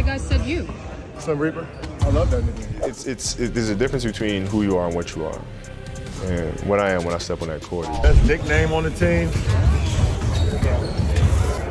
guys said you. Slim Reaper. I love that nickname. There's a difference between who you are and what you are, and what I am when I step on that court. Best nickname on the team?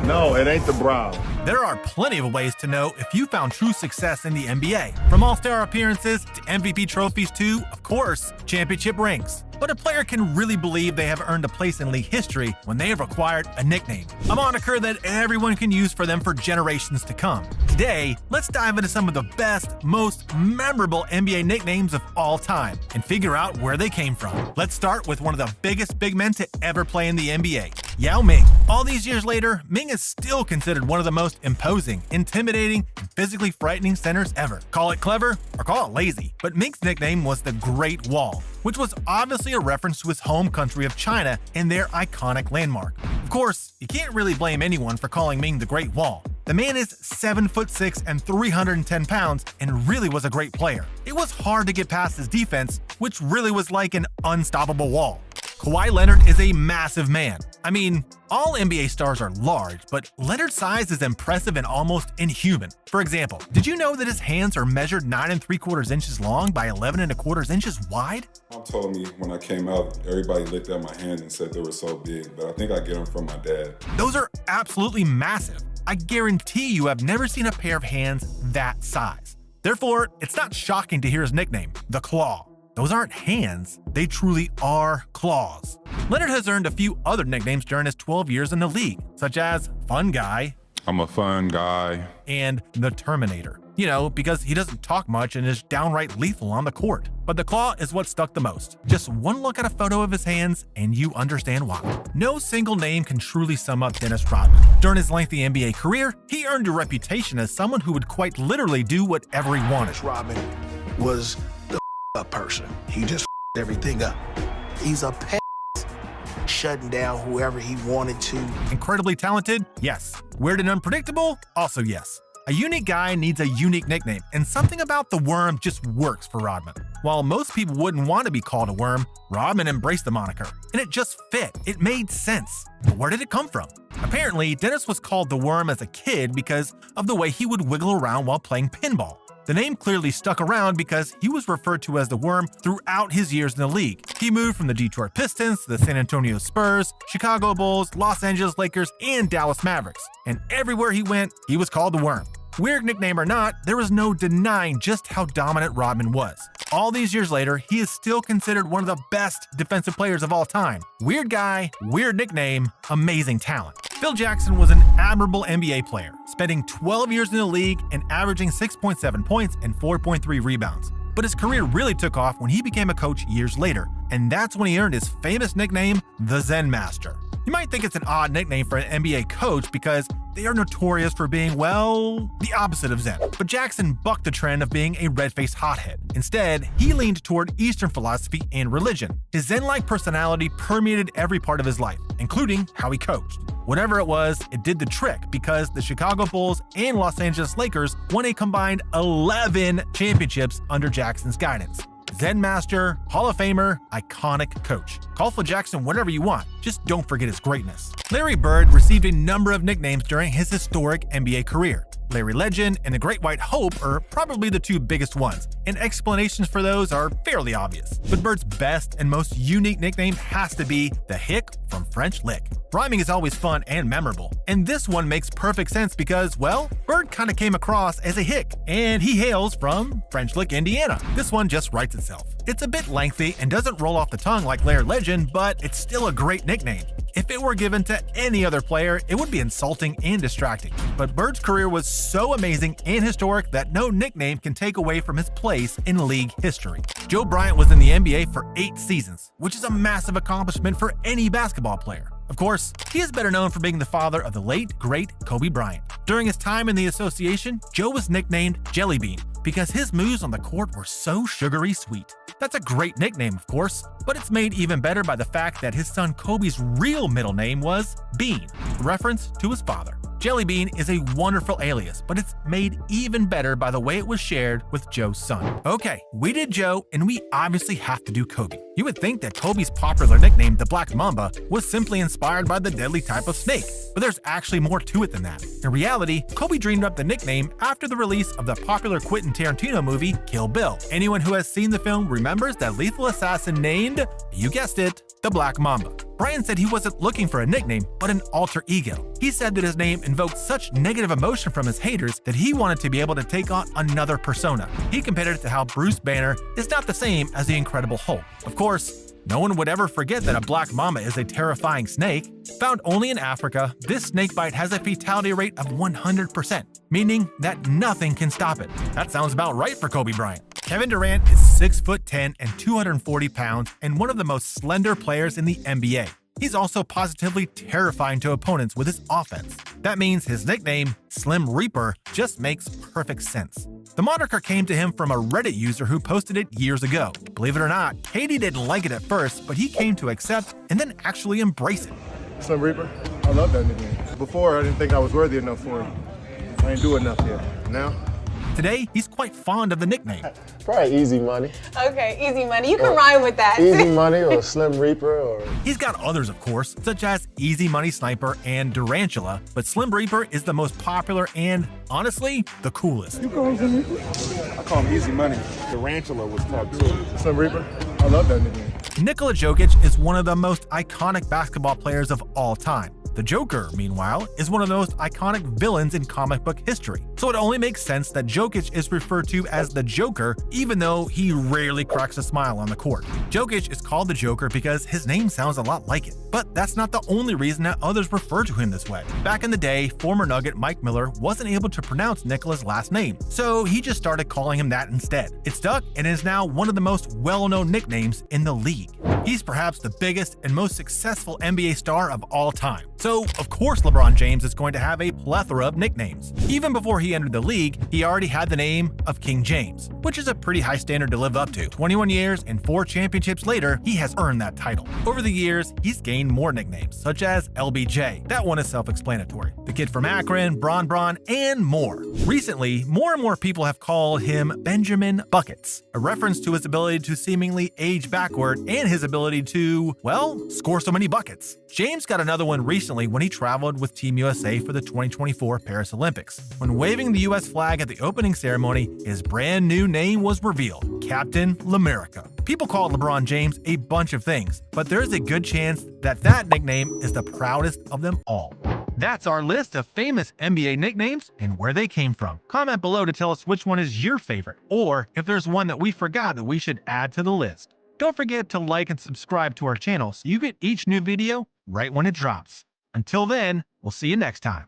No, it ain't the Brown. There are plenty of ways to know if you found true success in the NBA. From All-Star appearances to MVP trophies to, of course, championship rings. But a player can really believe they have earned a place in league history when they have acquired a nickname, a moniker that everyone can use for them for generations to come. Today, let's dive into some of the best, most memorable NBA nicknames of all time and figure out where they came from. Let's start with one of the biggest big men to ever play in the NBA, Yao Ming. All these years later, Ming is still considered one of the most imposing, intimidating, and physically frightening centers ever. Call it clever or call it lazy, but Ming's nickname was the Great Wall, which was obviously a reference to his home country of China and their iconic landmark. Of course, you can't really blame anyone for calling Ming the Great Wall. The man is 7'6" and 310 pounds and really was a great player. It was hard to get past his defense, which really was like an unstoppable wall. Kawhi Leonard is a massive man. I mean, all NBA stars are large, but Leonard's size is impressive and almost inhuman. For example, did you know that his hands are measured 9 3/4 inches long by 11 1/4 inches wide? Mom told me when I came out, everybody looked at my hands and said they were so big, but I think I get them from my dad. Those are absolutely massive. I guarantee you have never seen a pair of hands that size. Therefore, it's not shocking to hear his nickname, the Claw. Those aren't hands, they truly are claws. Leonard has earned a few other nicknames during his 12 years in the league, such as Fun Guy, I'm a fun guy, and the Terminator. You know, because he doesn't talk much and is downright lethal on the court. But the Claw is what stuck the most. Just one look at a photo of his hands and you understand why. No single name can truly sum up Dennis Rodman. During his lengthy NBA career, he earned a reputation as someone who would quite literally do whatever he wanted. Dennis Rodman was the up person. He just everything up. He's a shutting down whoever he wanted to. Incredibly talented? Yes. Weird and unpredictable? Also yes. A unique guy needs a unique nickname, and something about the worm just works for Rodman. While most people wouldn't want to be called a worm, Rodman embraced the moniker, and it just fit. It made sense. But where did it come from? Apparently, Dennis was called the worm as a kid because of the way he would wiggle around while playing pinball. The name clearly stuck around because he was referred to as the Worm throughout his years in the league. He moved from the Detroit Pistons to the San Antonio Spurs, Chicago Bulls, Los Angeles Lakers, and Dallas Mavericks. And everywhere he went, he was called the Worm. Weird nickname or not, there was no denying just how dominant Rodman was. All these years later, he is still considered one of the best defensive players of all time. Weird guy, weird nickname, amazing talent. Phil Jackson was an admirable NBA player, spending 12 years in the league and averaging 6.7 points and 4.3 rebounds. But his career really took off when he became a coach years later, and that's when he earned his famous nickname, the Zen Master. You might think it's an odd nickname for an NBA coach because they are notorious for being, well, the opposite of Zen. But Jackson bucked the trend of being a red-faced hothead. Instead, he leaned toward Eastern philosophy and religion. His Zen-like personality permeated every part of his life, including how he coached. Whatever it was, it did the trick because the Chicago Bulls and Los Angeles Lakers won a combined 11 championships under Jackson's guidance. Zen Master, Hall of Famer, iconic coach. Call Phil Jackson whatever you want, just don't forget his greatness. Larry Bird received a number of nicknames during his historic NBA career. Larry Legend and the Great White Hope are probably the two biggest ones, and explanations for those are fairly obvious. But Bird's best and most unique nickname has to be the Hick from French Lick. Rhyming is always fun and memorable, and this one makes perfect sense because, well, Bird kinda came across as a hick, and he hails from French Lick, Indiana. This one just writes itself. It's a bit lengthy and doesn't roll off the tongue like Larry Legend, but it's still a great nickname. If it were given to any other player, it would be insulting and distracting. But Bird's career was so amazing and historic that no nickname can take away from his place in league history. Joe Bryant was in the NBA for 8 seasons, which is a massive accomplishment for any basketball player. Of course, he is better known for being the father of the late, great Kobe Bryant. During his time in the association, Joe was nicknamed Jelly Bean because his moves on the court were so sugary sweet. That's a great nickname, of course, but it's made even better by the fact that his son Kobe's real middle name was Bean, a reference to his father. Jelly Bean is a wonderful alias, but it's made even better by the way it was shared with Joe's son. Okay, we did Joe, and we obviously have to do Kobe. You would think that Kobe's popular nickname, the Black Mamba, was simply inspired by the deadly type of snake, but there's actually more to it than that. In reality, Kobe dreamed up the nickname after the release of the popular Quentin Tarantino movie, Kill Bill. Anyone who has seen the film remembers that lethal assassin named, you guessed it, the Black Mamba. Brian said he wasn't looking for a nickname, but an alter ego. He said that his name invoked such negative emotion from his haters that he wanted to be able to take on another persona. He compared it to how Bruce Banner is not the same as the Incredible Hulk. Of course, no one would ever forget that a black mamba is a terrifying snake. Found only in Africa, this snakebite has a fatality rate of 100%, meaning that nothing can stop it. That sounds about right for Kobe Bryant. Kevin Durant is 6'10" and 240 pounds and one of the most slender players in the NBA. He's also positively terrifying to opponents with his offense. That means his nickname, Slim Reaper, just makes perfect sense. The moniker came to him from a Reddit user who posted it years ago. Believe it or not, Katie didn't like it at first, but he came to accept and then actually embrace it. Slim Reaper. I love that nickname. Before, I didn't think I was worthy enough for it. I ain't do enough yet. Now, today, he's quite fond of the nickname. Probably Easy Money. Okay, Easy Money. You can rhyme with that. Easy Money or Slim Reaper or... He's got others, of course, such as Easy Money Sniper and Durantula, but Slim Reaper is the most popular and, honestly, the coolest. you call him Slim Reaper? I call him Easy Money. Tarantula was top too. Slim Reaper. I love that nickname. Nikola Jokic is one of the most iconic basketball players of all time. The Joker, meanwhile, is one of the most iconic villains in comic book history, so it only makes sense that Jokic is referred to as the Joker, even though he rarely cracks a smile on the court. Jokic is called the Joker because his name sounds a lot like it, but that's not the only reason that others refer to him this way. Back in the day, former Nugget Mike Miller wasn't able to pronounce Nikola's last name, so he just started calling him that instead. It stuck and is now one of the most well-known nicknames in the league. He's perhaps the biggest and most successful NBA star of all time. So, of course, LeBron James is going to have a plethora of nicknames. Even before he entered the league, he already had the name of King James, which is a pretty high standard to live up to. 21 years and 4 championships later, he has earned that title. Over the years, he's gained more nicknames, such as LBJ. That one is self-explanatory. The Kid from Akron, Bron, and more. Recently, more and more people have called him Benjamin Buckets, a reference to his ability to seemingly age backward and his ability to, well, score so many buckets. James got another one recently when he traveled with Team USA for the 2024 Paris Olympics. When waving the US flag at the opening ceremony, his brand new name was revealed, Captain L'America. People call LeBron James a bunch of things, but there's a good chance that that nickname is the proudest of them all. That's our list of famous NBA nicknames and where they came from. Comment below to tell us which one is your favorite, or if there's one that we forgot that we should add to the list. Don't forget to like and subscribe to our channel so you get each new video right when it drops. Until then, we'll see you next time.